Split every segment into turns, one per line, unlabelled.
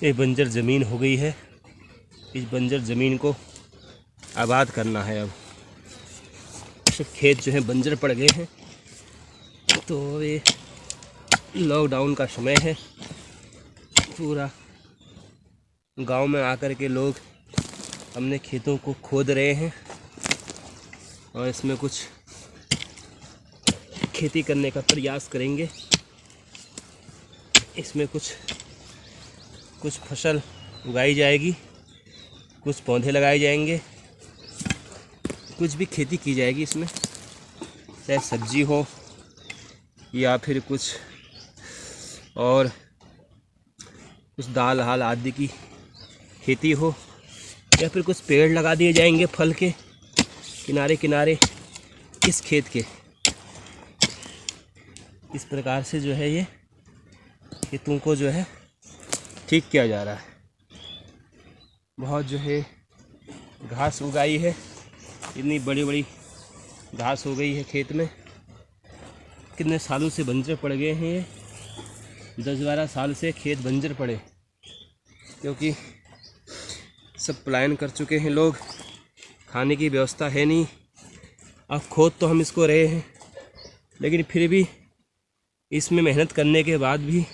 ये बंजर ज़मीन हो गई है। इस बंजर ज़मीन को आबाद करना है। अब सब खेत जो है बंजर पड़ गए हैं। तो ये लॉकडाउन का समय है। पूरा गांव में आकर के लोग अपने खेतों को खोद रहे हैं और इसमें कुछ खेती करने का प्रयास करेंगे। इसमें कुछ फसल उगाई जाएगी, कुछ पौधे लगाए जाएंगे, कुछ भी खेती की जाएगी इसमें, चाहे सब्जी हो या फिर कुछ और कुछ दाल हाल आदि की खेती हो, या फिर कुछ पेड़ लगा दिए जाएंगे फल के किनारे किनारे इस खेत के। इस प्रकार से जो है ये खेतों को जो है ठीक किया जा रहा है। बहुत जो है घास उगाई है, इतनी बड़ी बड़ी घास हो गई है खेत में। कितने सालों से बंजर पड़ गए हैं ये, 10-12 साल से खेत बंजर पड़े, क्योंकि सब पलायन कर चुके हैं लोग। खाने की व्यवस्था है नहीं। अब खोद तो हम इसको रहे हैं, लेकिन फिर भी इसमें मेहनत करने के बाद भी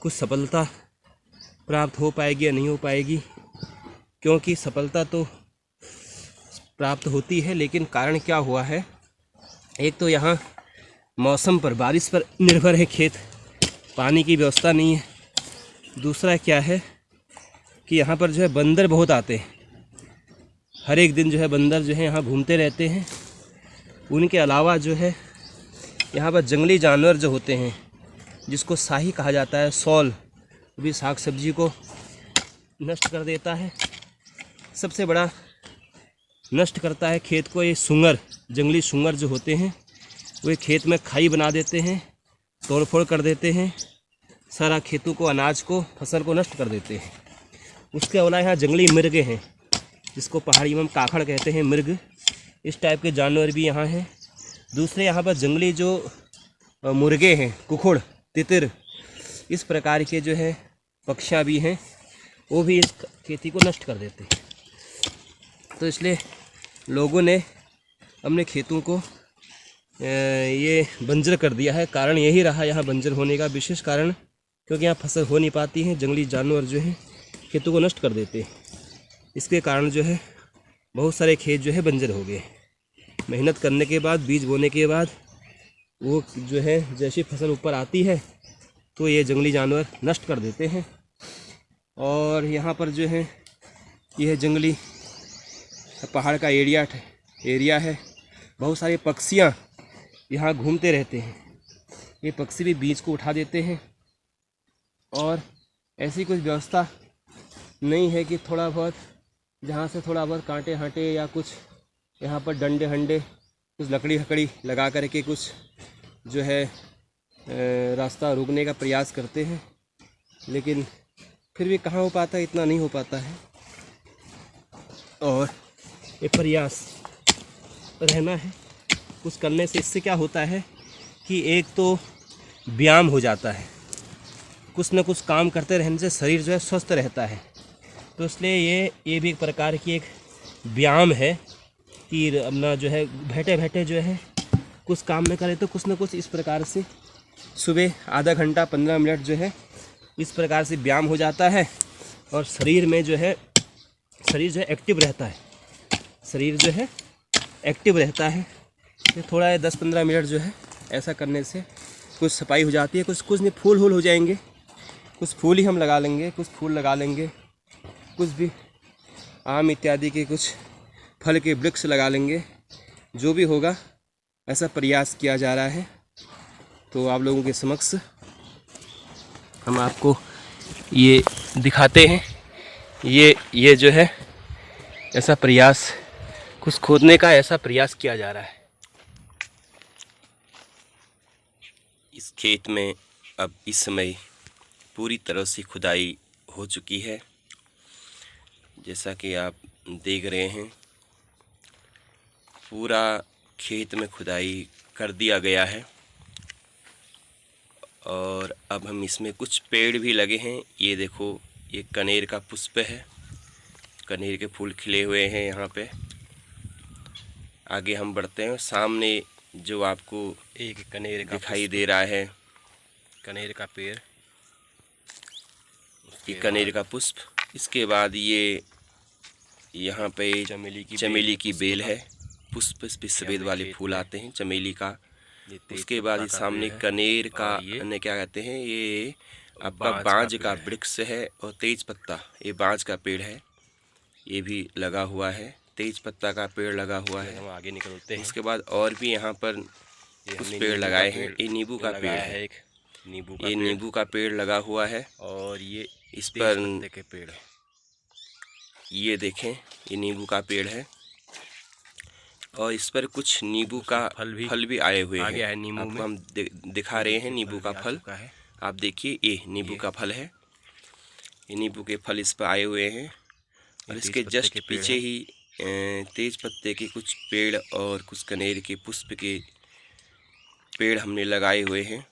कुछ सफलता प्राप्त हो पाएगी या नहीं हो पाएगी, क्योंकि सफलता तो प्राप्त होती है, लेकिन कारण क्या हुआ है, एक तो यहाँ मौसम पर, बारिश पर निर्भर है खेत, पानी की व्यवस्था नहीं है। दूसरा क्या है कि यहाँ पर जो है बंदर बहुत आते हैं। हर एक दिन जो है बंदर जो है यहाँ घूमते रहते हैं। उनके अलावा जो है यहाँ पर जंगली जानवर जो होते हैं, जिसको साही कहा जाता है, सौल, भी साग सब्जी को नष्ट कर देता है। सबसे बड़ा नष्ट करता है खेत को ये सूंगर, जंगली सूंगर जो होते हैं, वे खेत में खाई बना देते हैं, तोड़फोड़ कर देते हैं, सारा खेतों को, अनाज को, फसल को नष्ट कर देते हैं। उसके अलावा यहाँ जंगली मृग हैं, जिसको पहाड़ी में काखड़ कहते हैं, मृग, इस टाइप के जानवर भी यहाँ हैं। दूसरे यहाँ पर जंगली जो मुर्गे हैं, कुकुड़, तितिर, इस प्रकार के जो है पक्षियाँ भी हैं, वो भी इस खेती को नष्ट कर देते हैं। तो इसलिए लोगों ने अपने खेतों को ये बंजर कर दिया है। कारण यही रहा यहाँ बंजर होने का विशेष कारण, क्योंकि यहाँ फसल हो नहीं पाती है, जंगली जानवर जो हैं खेतों को नष्ट कर देते हैं। इसके कारण जो है बहुत सारे खेत जो है बंजर हो गए। मेहनत करने के बाद, बीज बोने के बाद, वो जो है जैसी फसल ऊपर आती है तो ये जंगली जानवर नष्ट कर देते हैं। और यहाँ पर जो है यह जंगली पहाड़ का एरिया है। बहुत सारे पक्षियाँ यहाँ घूमते रहते हैं। ये पक्षी भी बीज को उठा देते हैं, और ऐसी कुछ व्यवस्था नहीं है कि थोड़ा बहुत, जहाँ से थोड़ा बहुत कांटे हांटे या कुछ यहाँ पर डंडे हंडे, कुछ लकड़ी हकड़ी लगा करके कुछ जो है रास्ता रोकने का प्रयास करते हैं, लेकिन फिर भी कहाँ हो पाता है, इतना नहीं हो पाता है। और ये प्रयास रहना है कुछ करने से। इससे क्या होता है कि एक तो व्यायाम हो जाता है, कुछ न कुछ काम करते रहने से शरीर जो है स्वस्थ रहता है। तो इसलिए ये भी एक प्रकार की एक व्यायाम है कि अपना जो है बैठे बैठे जो है कुछ काम में करें, तो कुछ न कुछ इस प्रकार से सुबह आधा घंटा 15 मिनट जो है इस प्रकार से व्यायाम हो जाता है, और शरीर जो है एक्टिव रहता है। शरीर जो है एक्टिव रहता है। तो थोड़ा 10-15 मिनट जो है ऐसा करने से कुछ सफाई हो जाती है। कुछ नहीं, फूल हो जाएंगे, कुछ फूल ही हम लगा लेंगे, कुछ फूल लगा लेंगे, कुछ भी आम इत्यादि के कुछ फल के वृक्ष लगा लेंगे। जो भी होगा ऐसा प्रयास किया जा रहा है। तो आप लोगों के समक्ष हम आपको ये दिखाते हैं। ये जो है ऐसा प्रयास, कुछ खोदने का ऐसा प्रयास किया जा रहा है। इस खेत में अब इस समय पूरी तरह से खुदाई हो चुकी है। जैसा कि आप देख रहे हैं, पूरा खेत में खुदाई कर दिया गया है। और अब हम इसमें कुछ पेड़ भी लगे हैं। ये देखो, ये कनेर का पुष्प है, कनेर के फूल खिले हुए हैं यहाँ पे। आगे हम बढ़ते हैं। सामने जो आपको एक कनेर का दिखाई दे रहा है, कनेर का पेड़, ये कनेर का पुष्प। इसके बाद ये यहाँ पे चमेली की बेल है, पुष्प पे सफ़ेद वाले फूल आते हैं चमेली का। उसके बाद ये सामने कनेर का अन्य क्या कहते हैं, ये आपका बांज का वृक्ष है और तेज पत्ता, ये बांज का पेड़ है, ये भी लगा हुआ है, तेज पत्ता का पेड़ लगा हुआ है। हम आगे निकलते हैं। उसके बाद और भी यहाँ पर कुछ पेड़ लगाए हैं। ये नींबू का पेड़ है, एक ये नींबू का पेड़ लगा हुआ है। और ये इस पर के पेड़, ये देखें, ये नींबू का पेड़ है और इस पर कुछ नींबू का फल भी आए हुए हैं। आपको हम दिखा रहे हैं नींबू का फल, आप देखिए, ये नींबू का फल है, ये नींबू के फल इस पर आए हुए हैं। और इसके जस्ट पीछे ही तेज पत्ते के कुछ पेड़ और कुछ कनेर के पुष्प के पेड़ हमने लगाए हुए हैं।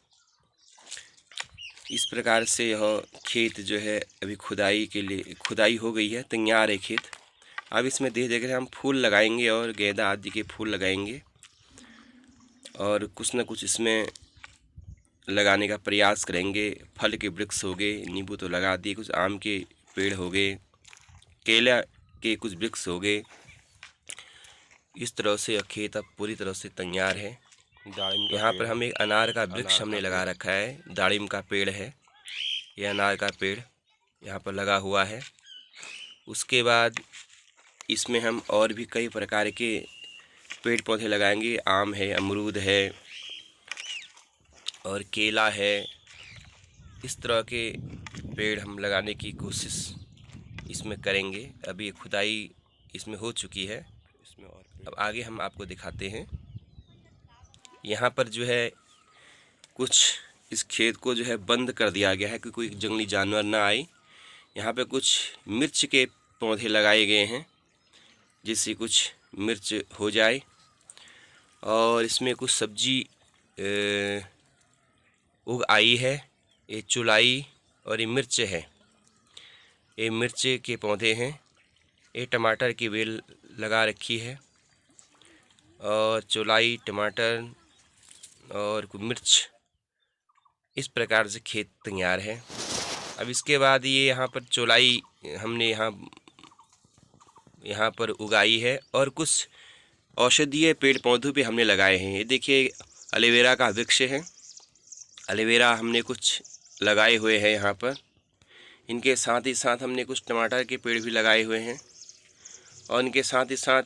इस प्रकार से यह खेत जो है अभी खुदाई के लिए खुदाई हो गई है, तैयार है खेत। अब इसमें देख रहे हम फूल लगाएंगे और गेंदा आदि के फूल लगाएंगे और कुछ न कुछ इसमें लगाने का प्रयास करेंगे। फल के वृक्ष हो गए, नींबू तो लगा दिए, कुछ आम के पेड़ हो गए, केला के कुछ वृक्ष हो गए। इस तरह से यह खेत अब पूरी तरह से तैयार है। यहाँ पर हम एक अनार का वृक्ष हमने लगा रखा है, दाड़िम का पेड़ है, यह अनार का पेड़ यहाँ पर लगा हुआ है। उसके बाद इसमें हम और भी कई प्रकार के पेड़ पौधे लगाएंगे, आम है, अमरूद है और केला है। इस तरह के पेड़ हम लगाने की कोशिश इसमें करेंगे। अभी खुदाई इसमें हो चुकी है, इसमें और अब आगे हम आपको दिखाते हैं। यहाँ पर जो है कुछ इस खेत को जो है बंद कर दिया गया है कि कोई जंगली जानवर ना आए। यहाँ पे कुछ मिर्च के पौधे लगाए गए हैं जिससे कुछ मिर्च हो जाए। और इसमें कुछ सब्जी उग आई है, ये चुलाई और ये मिर्च है, ये मिर्च के पौधे हैं। ये टमाटर की बेल लगा रखी है और चौलाई, टमाटर और मिर्च, इस प्रकार से खेत तैयार है। अब इसके बाद ये यहाँ पर चौलाई हमने यहाँ पर उगाई है और कुछ औषधीय पेड़ पौधों भी हमने लगाए हैं। ये देखिए एलोवेरा का वृक्ष है, एलोवेरा हमने कुछ लगाए हुए हैं यहाँ पर। इनके साथ ही साथ हमने कुछ टमाटर के पेड़ भी लगाए हुए हैं और इनके साथ ही साथ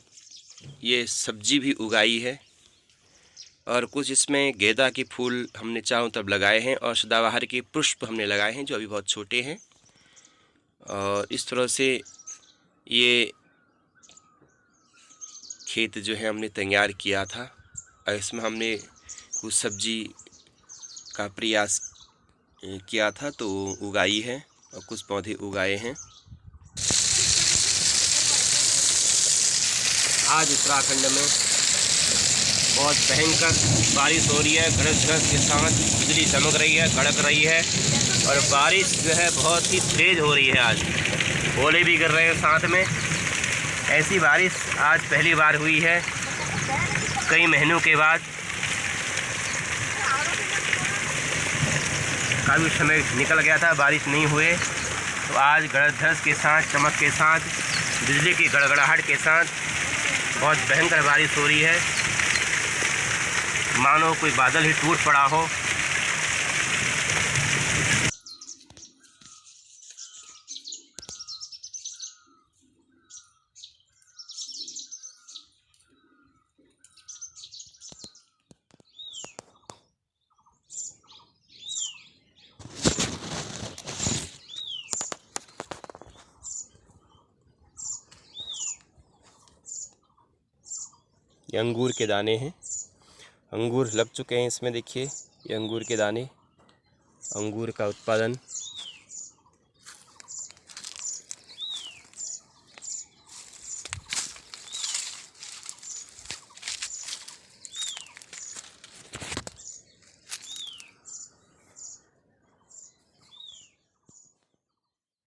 ये सब्जी भी उगाई है और कुछ इसमें गेंदा के फूल हमने चारों तरफ लगाए हैं और सदाबहार के पुष्प हमने लगाए हैं जो अभी बहुत छोटे हैं। और इस तरह से ये खेत जो है हमने तैयार किया था और इसमें हमने कुछ सब्जी का प्रयास किया था तो उगाई है और कुछ पौधे उगाए हैं। आज उत्तराखंड में बहुत भयंकर बारिश हो रही है, गरज के साथ बिजली चमक रही है, कड़क रही है और बारिश जो है बहुत ही तेज़ हो रही है। आज ओले भी गिर रहे हैं साथ में। ऐसी बारिश आज पहली बार हुई है कई महीनों के बाद। काफ़ी समय निकल गया था, बारिश नहीं हुए, तो आज गरज के साथ, चमक के साथ, बिजली की गड़गड़ाहट के साथ बहुत भयंकर बारिश हो रही है, मानो कोई बादल ही टूट पड़ा हो। ये अंगूर के दाने हैं, अंगूर लग चुके हैं इसमें। देखिए ये अंगूर के दाने, अंगूर का उत्पादन